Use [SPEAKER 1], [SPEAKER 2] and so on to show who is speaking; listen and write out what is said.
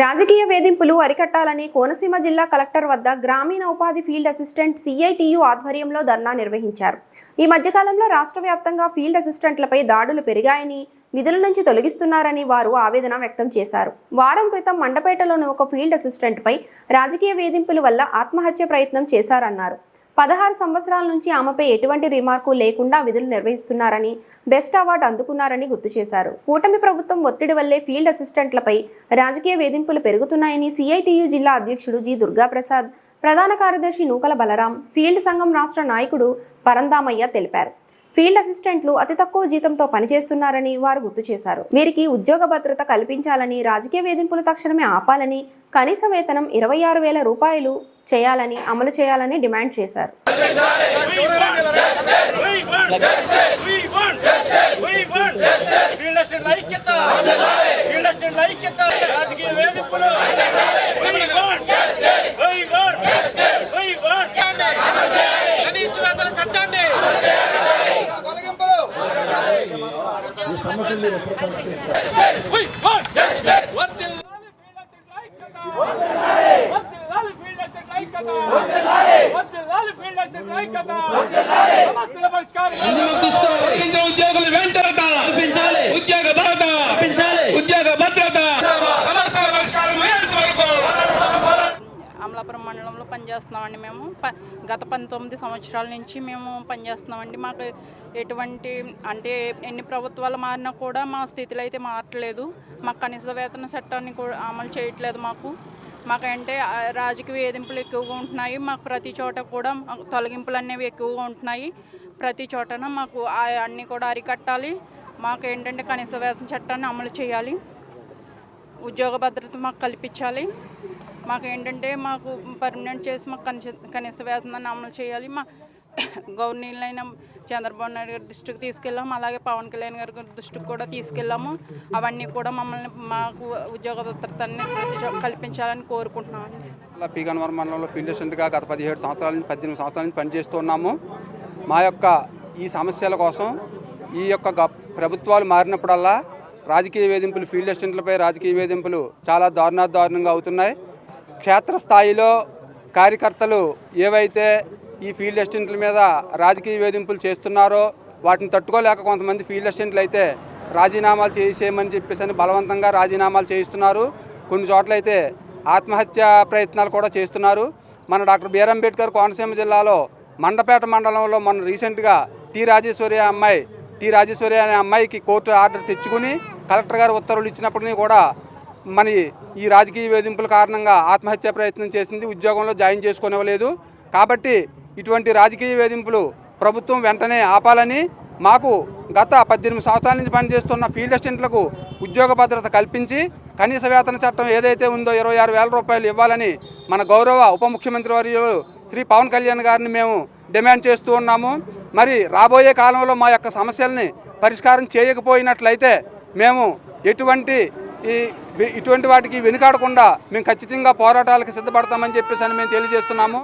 [SPEAKER 1] రాజకీయ వేధింపులు అరికట్టాలని కోనసీమ జిల్లా కలెక్టర్ వద్ద గ్రామీణ ఉపాధి ఫీల్డ్ అసిస్టెంట్ సిఐటియు ఆధ్వర్యంలో ధర్నా నిర్వహించారు. ఈ మధ్యకాలంలో రాష్ట్ర వ్యాప్తంగా ఫీల్డ్ అసిస్టెంట్లపై దాడులు పెరిగాయని, విధుల నుంచి తొలగిస్తున్నారని వారు ఆవేదన వ్యక్తం చేశారు. వారం క్రితం మండపేటలోని ఒక ఫీల్డ్ అసిస్టెంట్పై రాజకీయ వేధింపుల వల్ల ఆత్మహత్య ప్రయత్నం చేశారన్నారు. 16 సంవత్సరాల నుంచి ఆమెపై ఎటువంటి రిమార్కు లేకుండా విధులు నిర్వహిస్తున్నారని, బెస్ట్ అవార్డు అందుకున్నారని గుర్తు చేశారు. కూటమి ప్రభుత్వం ఒత్తిడి వల్లే ఫీల్డ్ అసిస్టెంట్లపై రాజకీయ వేధింపులు పెరుగుతున్నాయని సిఐటియు జిల్లా అధ్యక్షుడు జి దుర్గాప్రసాద్, ప్రధాన కార్యదర్శి నూకల బలరాం, ఫీల్డ్ సంఘం రాష్ట్ర నాయకుడు పరందామయ్య తెలిపారు. ఫీల్డ్ అసిస్టెంట్లు అతి తక్కువ జీతంతో పనిచేస్తున్నారని వారు గుర్తు చేశారు. వీరికి ఉద్యోగ భద్రత కల్పించాలని, రాజకీయ వేధింపులు తక్షణమే ఆపాలని, కనీస వేతనం 26,000 రూపాయలు చేయాలని, అమలు చేయాలని డిమాండ్ చేశారు.
[SPEAKER 2] అమలాపురం మండలంలో పనిచేస్తున్నామండి. మేము గత 19 సంవత్సరాల నుంచి మేము పనిచేస్తున్నామండి. మాకు ఎటువంటి ఎన్ని ప్రభుత్వాలు మారినా కూడా మా స్థితిలో అయితే మారట్లేదు. మాకు కనీస వేతన చట్టాన్ని కూడా అమలు చేయట్లేదు. మాకంటే రాజకీయ వేధింపులు ఎక్కువగా ఉంటున్నాయి. మాకు ప్రతి చోట కూడా తొలగింపులు అనేవి ఎక్కువగా ఉంటున్నాయి. ప్రతి చోటన మాకు అన్నీ కూడా అరికట్టాలి. మాకు ఏంటంటే కనీస వేతన చట్టాన్ని అమలు చేయాలి. ఉద్యోగ భద్రత మాకు కల్పించాలి. మాకు ఏంటంటే మాకు పర్మనెంట్ చేసి మాకు కనీస వేతనాన్ని అమలు చేయాలి. మా గవర్నర్లైన చంద్రబాబు నాయుడు గారి దృష్టికి తీసుకెళ్ళాము. అలాగే పవన్ కళ్యాణ్ గారి దృష్టికి కూడా తీసుకెళ్ళాము. అవన్నీ కూడా మాకు ఉద్యోగ భద్రతని కల్పించాలని కోరుకుంటున్నామండి.
[SPEAKER 3] పి గన్నవరం మండలంలో ఫీల్డ్ అసిస్టెంట్గా గత 17 సంవత్సరాల నుంచి 18 సంవత్సరాల నుంచి పనిచేస్తూ ఉన్నాము. మా యొక్క ఈ సమస్యల కోసం ఈ యొక్క ప్రభుత్వాలు మారినప్పుడల్లా రాజకీయ వేధింపులు, ఫీల్డ్ అసిస్టెంట్లపై రాజకీయ వేధింపులు చాలా దారుణంగా అవుతున్నాయి. క్షేత్రస్థాయిలో కార్యకర్తలు ఏవైతే ఈ ఫీల్డ్ అసిస్టెంట్ల మీద రాజకీయ వేధింపులు చేస్తున్నారో వాటిని తట్టుకోలేక కొంతమంది ఫీల్డ్ అసిస్టెంట్లు అయితే రాజీనామాలు చేసేయమని చెప్పేసి బలవంతంగా రాజీనామాలు చేయిస్తున్నారు. కొన్ని చోట్ల అయితే ఆత్మహత్య ప్రయత్నాలు కూడా చేస్తున్నారు. మన డాక్టర్ బిఆర్ అంబేద్కర్ కోనసీమ జిల్లాలో మండపేట మండలంలో మొన్న రీసెంట్గా టి రాజేశ్వరి అనే అమ్మాయికి కోర్టు ఆర్డర్ తెచ్చుకుని కలెక్టర్ గారు ఉత్తర్వులు ఇచ్చినప్పటికీ కూడా ఈ రాజకీయ వేధింపుల కారణంగా ఆత్మహత్య ప్రయత్నం చేసింది. ఉద్యోగంలో జాయిన్ చేసుకునేవలేదు. కాబట్టి ఇటువంటి రాజకీయ వేధింపులు ప్రభుత్వం వెంటనే ఆపాలని, మాకు గత 18 సంవత్సరాల నుంచి పనిచేస్తున్న ఫీల్డ్ అసిస్టెంట్లకు ఉద్యోగ భద్రత కల్పించి కనీస వేతన చట్టం ఏదైతే ఉందో 26,000 రూపాయలు ఇవ్వాలని మన గౌరవ ఉప ముఖ్యమంత్రి వర్యులు శ్రీ పవన్ కళ్యాణ్ గారిని మేము డిమాండ్ చేస్తూ ఉన్నాము. మరి రాబోయే కాలంలో మా యొక్క సమస్యల్ని పరిష్కారం చేయకపోయినట్లయితే మేము ఇటువంటి వాటికి వెనుకాడకుండా మేము ఖచ్చితంగా పోరాటాలకు సిద్ధపడతామని చెప్పేసి మేము తెలియజేస్తున్నాము.